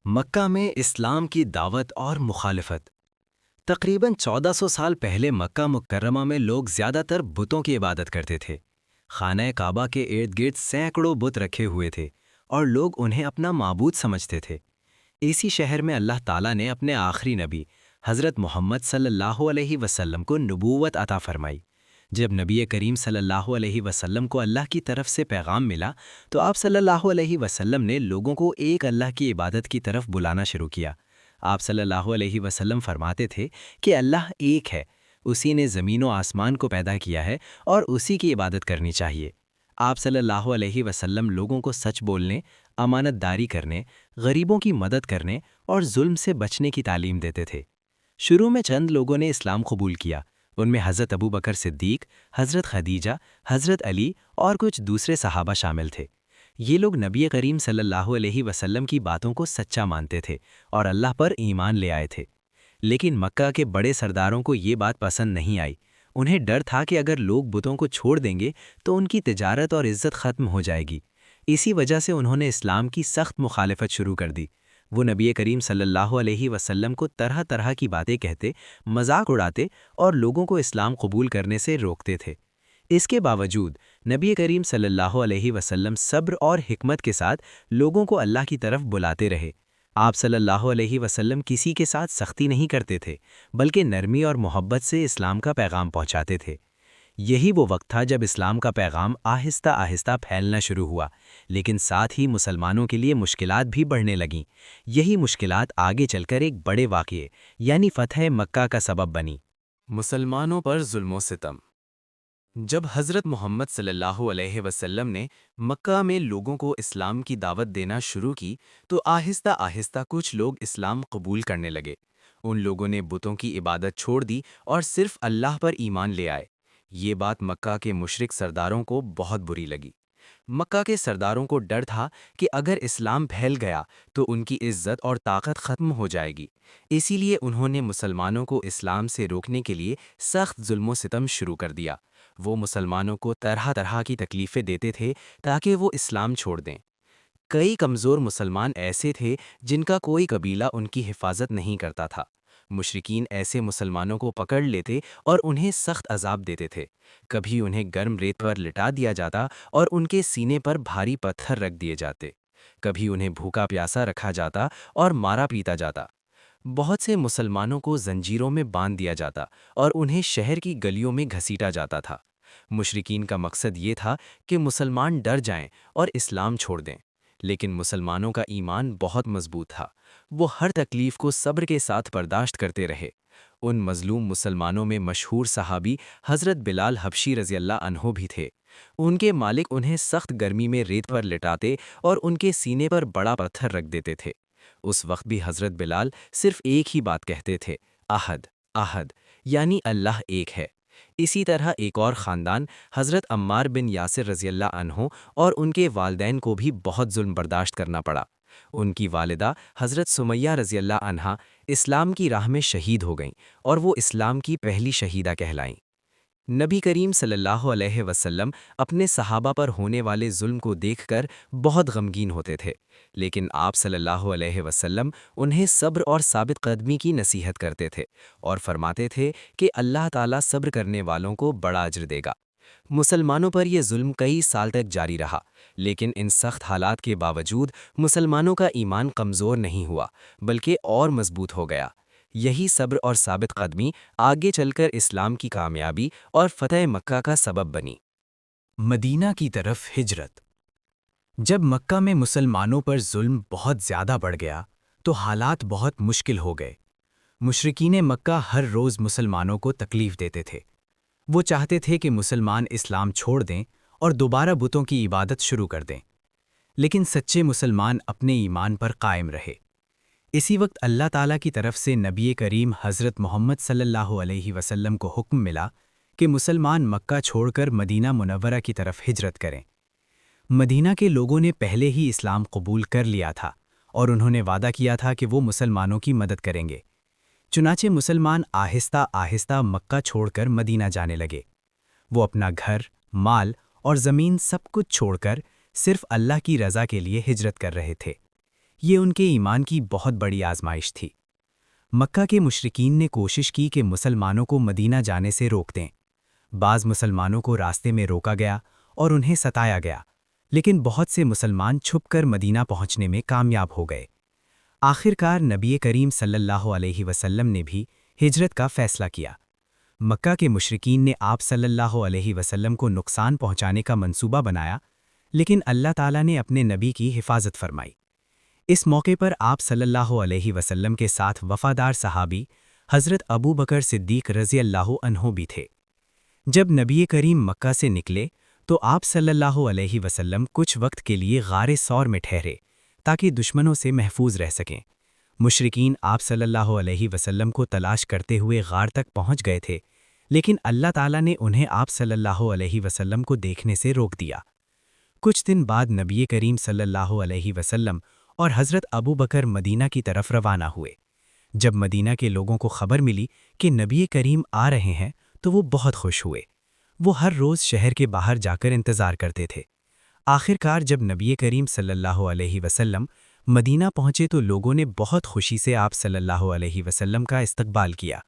مکہ میں اسلام کی دعوت اور مخالفت۔ تقریباً 1400 سال پہلے مکہ مکرمہ میں لوگ زیادہ تر بتوں کی عبادت کرتے تھے۔ خانہ کعبہ کے ارد گرد سینکڑوں بت رکھے ہوئے تھے اور لوگ انہیں اپنا معبود سمجھتے تھے۔ اسی شہر میں اللہ تعالیٰ نے اپنے آخری نبی حضرت محمد صلی اللہ علیہ وسلم کو نبوت عطا فرمائی۔ جب نبی کریم صلی اللہ علیہ وسلم کو اللہ کی طرف سے پیغام ملا تو آپ صلی اللہ علیہ وسلم نے لوگوں کو ایک اللہ کی عبادت کی طرف بلانا شروع کیا۔ آپ صلی اللہ علیہ وسلم فرماتے تھے کہ اللہ ایک ہے، اسی نے زمین و آسمان کو پیدا کیا ہے اور اسی کی عبادت کرنی چاہیے۔ آپ صلی اللہ علیہ وسلم لوگوں کو سچ بولنے، امانت داری کرنے، غریبوں کی مدد کرنے اور ظلم سے بچنے کی تعلیم دیتے تھے۔ شروع میں چند لوگوں نے اسلام قبول کیا، ان میں حضرت ابو بکر صدیق، حضرت خدیجہ، حضرت علی اور کچھ دوسرے صحابہ شامل تھے۔ یہ لوگ نبی کریم صلی اللہ علیہ وسلم کی باتوں کو سچا مانتے تھے اور اللہ پر ایمان لے آئے تھے۔ لیکن مکہ کے بڑے سرداروں کو یہ بات پسند نہیں آئی۔ انہیں ڈر تھا کہ اگر لوگ بتوں کو چھوڑ دیں گے تو ان کی تجارت اور عزت ختم ہو جائے گی۔ اسی وجہ سے انہوں نے اسلام کی سخت مخالفت شروع کر دی۔ وہ نبی کریم صلی اللہ علیہ وسلم کو طرح طرح کی باتیں کہتے، مذاق اڑاتے اور لوگوں کو اسلام قبول کرنے سے روکتے تھے۔ اس کے باوجود نبی کریم صلی اللہ علیہ وسلم صبر اور حکمت کے ساتھ لوگوں کو اللہ کی طرف بلاتے رہے۔ آپ صلی اللہ علیہ وسلم کسی کے ساتھ سختی نہیں کرتے تھے، بلکہ نرمی اور محبت سے اسلام کا پیغام پہنچاتے تھے۔ یہی وہ وقت تھا جب اسلام کا پیغام آہستہ آہستہ پھیلنا شروع ہوا، لیکن ساتھ ہی مسلمانوں کے لیے مشکلات بھی بڑھنے لگیں۔ یہی مشکلات آگے چل کر ایک بڑے واقعے یعنی فتح مکہ کا سبب بنی۔ مسلمانوں پر ظلم و ستم۔ جب حضرت محمد صلی اللہ علیہ وسلم نے مکہ میں لوگوں کو اسلام کی دعوت دینا شروع کی تو آہستہ آہستہ کچھ لوگ اسلام قبول کرنے لگے۔ ان لوگوں نے بتوں کی عبادت چھوڑ دی اور صرف اللہ پر ایمان لے آئے۔ یہ بات مکہ کے مشرک سرداروں کو بہت بری لگی۔ مکہ کے سرداروں کو ڈر تھا کہ اگر اسلام پھیل گیا تو ان کی عزت اور طاقت ختم ہو جائے گی۔ اسی لیے انہوں نے مسلمانوں کو اسلام سے روکنے کے لیے سخت ظلم و ستم شروع کر دیا۔ وہ مسلمانوں کو طرح طرح کی تکلیفیں دیتے تھے تاکہ وہ اسلام چھوڑ دیں۔ کئی کمزور مسلمان ایسے تھے جن کا کوئی قبیلہ ان کی حفاظت نہیں کرتا تھا۔ مشرکین ایسے مسلمانوں کو پکڑ لیتے اور انہیں سخت عذاب دیتے تھے۔ کبھی انہیں گرم ریت پر لٹا دیا جاتا اور ان کے سینے پر بھاری پتھر رکھ دیے جاتے۔ کبھی انہیں بھوکا پیاسا رکھا جاتا اور مارا پیٹا جاتا۔ بہت سے مسلمانوں کو زنجیروں میں باندھ دیا جاتا اور انہیں شہر کی گلیوں میں گھسیٹا جاتا تھا۔ مشرکین کا مقصد یہ تھا کہ مسلمان ڈر جائیں اور اسلام چھوڑ دیں، لیکن مسلمانوں کا ایمان بہت مضبوط تھا۔ وہ ہر تکلیف کو صبر کے ساتھ برداشت کرتے رہے۔ ان مظلوم مسلمانوں میں مشہور صحابی حضرت بلال حبشی رضی اللہ عنہ بھی تھے۔ ان کے مالک انہیں سخت گرمی میں ریت پر لٹاتے اور ان کے سینے پر بڑا پتھر رکھ دیتے تھے۔ اس وقت بھی حضرت بلال صرف ایک ہی بات کہتے تھے، احد احد، یعنی اللہ ایک ہے۔ اسی طرح ایک اور خاندان حضرت عمار بن یاسر رضی اللہ عنہ اور ان کے والدین کو بھی بہت ظلم برداشت کرنا پڑا۔ ان کی والدہ حضرت سمیہ رضی اللہ عنہا اسلام کی راہ میں شہید ہو گئیں اور وہ اسلام کی پہلی شہیدہ کہلائیں۔ نبی کریم صلی اللہ علیہ وسلم اپنے صحابہ پر ہونے والے ظلم کو دیکھ کر بہت غمگین ہوتے تھے، لیکن آپ صلی اللہ علیہ وسلم انہیں صبر اور ثابت قدمی کی نصیحت کرتے تھے اور فرماتے تھے کہ اللہ تعالیٰ صبر کرنے والوں کو بڑا اجر دے گا۔ مسلمانوں پر یہ ظلم کئی سال تک جاری رہا، لیکن ان سخت حالات کے باوجود مسلمانوں کا ایمان کمزور نہیں ہوا بلکہ اور مضبوط ہو گیا۔ یہی صبر اور ثابت قدمی آگے چل کر اسلام کی کامیابی اور فتح مکہ کا سبب بنی۔ مدینہ کی طرف ہجرت۔ جب مکہ میں مسلمانوں پر ظلم بہت زیادہ بڑھ گیا تو حالات بہت مشکل ہو گئے۔ مشرکین مکہ ہر روز مسلمانوں کو تکلیف دیتے تھے۔ وہ چاہتے تھے کہ مسلمان اسلام چھوڑ دیں اور دوبارہ بتوں کی عبادت شروع کر دیں، لیکن سچے مسلمان اپنے ایمان پر قائم رہے۔ اسی وقت اللہ تعالیٰ کی طرف سے نبی کریم حضرت محمد صلی اللہ علیہ وسلم کو حکم ملا کہ مسلمان مکہ چھوڑ کر مدینہ منورہ کی طرف ہجرت کریں۔ مدینہ کے لوگوں نے پہلے ہی اسلام قبول کر لیا تھا اور انہوں نے وعدہ کیا تھا کہ وہ مسلمانوں کی مدد کریں گے۔ چنانچہ مسلمان آہستہ آہستہ مکہ چھوڑ کر مدینہ جانے لگے۔ وہ اپنا گھر، مال اور زمین سب کچھ چھوڑ کر صرف اللہ کی رضا کے لیے ہجرت کر رہے تھے۔ یہ ان کے ایمان کی بہت بڑی آزمائش تھی۔ مکہ کے مشرکین نے کوشش کی کہ مسلمانوں کو مدینہ جانے سے روک دیں۔ بعض مسلمانوں کو راستے میں روکا گیا اور انہیں ستایا گیا، لیکن بہت سے مسلمان چھپ کر مدینہ پہنچنے میں کامیاب ہو گئے۔ آخر کار نبی کریم صلی اللہ علیہ وسلم نے بھی ہجرت کا فیصلہ کیا۔ مکہ کے مشرکین نے آپ صلی اللہ علیہ وسلم کو نقصان پہنچانے کا منصوبہ بنایا، لیکن اللہ تعالیٰ نے اپنے نبی کی حفاظت فرمائی۔ اس موقع پر آپ صلی اللہ علیہ وسلم کے ساتھ وفادار صحابی حضرت ابو بکر صدیق رضی اللہ عنہ بھی تھے۔ جب نبی کریم مکہ سے نکلے تو آپ صلی اللہ علیہ وسلم کچھ وقت کے لیے غار ثور میں ٹھہرے تاکہ دشمنوں سے محفوظ رہ سکیں۔ مشرکین آپ صلی اللہ علیہ وسلم کو تلاش کرتے ہوئے غار تک پہنچ گئے تھے، لیکن اللہ تعالیٰ نے انہیں آپ صلی اللہ علیہ وسلم کو دیکھنے سے روک دیا۔ کچھ دن بعد نبی کریم صلی اللہ علیہ وسلم اور حضرت ابو بکر مدینہ کی طرف روانہ ہوئے۔ جب مدینہ کے لوگوں کو خبر ملی کہ نبی کریم آ رہے ہیں تو وہ بہت خوش ہوئے۔ وہ ہر روز شہر کے باہر جا کر انتظار کرتے تھے۔ آخر کار جب نبی کریم صلی اللہ علیہ وسلم مدینہ پہنچے تو لوگوں نے بہت خوشی سے آپ صلی اللہ علیہ وسلم کا استقبال کیا۔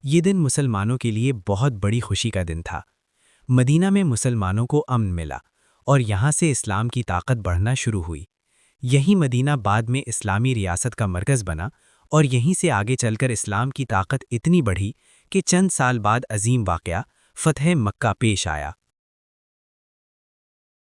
یہ دن مسلمانوں کے لیے بہت بڑی خوشی کا دن تھا۔ مدینہ میں مسلمانوں کو امن ملا اور یہاں سے اسلام کی طاقت بڑھنا شروع ہوئی۔ یہی مدینہ بعد میں اسلامی ریاست کا مرکز بنا اور یہیں سے آگے چل کر اسلام کی طاقت اتنی بڑھی کہ چند سال بعد عظیم واقعہ فتح مکہ پیش آیا۔